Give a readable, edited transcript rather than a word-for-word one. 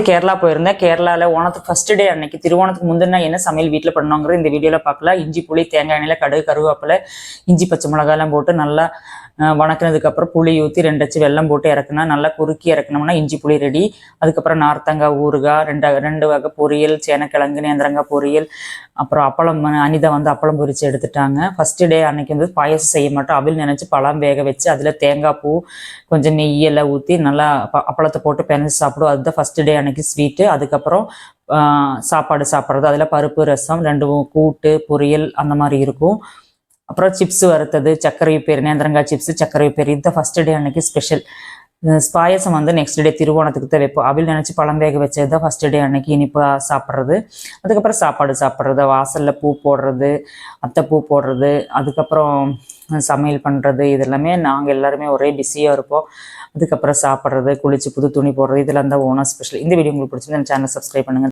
கேரளா போயிருந்தேன். கேரளாவில் ஓணத்துக்கு first day அன்னைக்கு திருவோணத்துக்கு முந்தின என்ன சமையல் வீட்டில் பண்ணுவாங்கிறது இந்த வீடியோவில் பார்க்கலாம். இஞ்சி புளி தேங்காய் எண்ணெயில் கடுகு கருவேப்பிலை இஞ்சி பச்சை மிளகாலாம் போட்டு நல்லா வணக்கினதுக்கப்புறம் புளி ஊற்றி 2 அச்சு வெல்லம் போட்டு இறக்குனா நல்லா குறுக்கி இறக்கணும்னா இஞ்சி புளி ரெடி. அதுக்கப்புறம் நார்த்தங்காய் ஊறுகாய், ரெண்டு வகை பொரியல், சேனக்கிழங்கு நேந்திரங்காய் பொரியல், அப்புறம் அப்பளம். அனிதா அப்பளம் பொரித்து எடுத்துட்டாங்க. ஃபர்ஸ்ட் டே அன்னைக்கு பாயசம் செய்ய மாட்டோம். அவில் நினச்சி பழம் வேக வச்சு அதில் தேங்காய் பூ கொஞ்சம் நெய்யெல்லாம் ஊற்றி நல்லா அப்பளத்தை போட்டு பிணைஞ்சு சாப்பிடுவோம். அதுதான் ஃபர்ஸ்ட் டே அன்னைக்கு ஸ்வீட்டு. அதுக்கப்புறம் சாப்பாடு சாப்பிட்றது, அதில் பருப்பு ரசம் 2 கூட்டு பொரியல் அந்த மாதிரி இருக்கும். அப்புறம் சிப்ஸ் வறுத்தது, சர்க்கரை பேர் நேந்திரங்காய் சிப்ஸ், சர்க்கரை பேர். இதுதான் ஃபர்ஸ்ட் டே அன்னைக்கு ஸ்பெஷல். பாயசம் நெக்ஸ்ட் டே திருவோணத்துக்கு தான் வைப்போம். அவில் நினச்சி பழம் வேக வச்சது தான் ஃபர்ஸ்ட் டே அன்னைக்கு இனிப்பாக சாப்பிட்றது. அதுக்கப்புறம் சாப்பாடு சாப்பிட்றது, வாசலில் பூ போடுறது, அத்தை பூ போடுறது, அதுக்கப்புறம் சமையல் பண்ணுறது, இதெல்லாமே நாங்கள் எல்லாருமே ஒரே பிஸியாக இருப்போம். அதுக்கப்புறம் சாப்பிட்றது, குளிச்சு புது துணி போடுறது, இதெல்லாம் தான் ஓணம் ஸ்பெஷல். இந்த வீடியோ உங்களுக்கு பிடிச்சிருந்தா சேனல் சப்ஸ்கிரைப் பண்ணுங்கள்.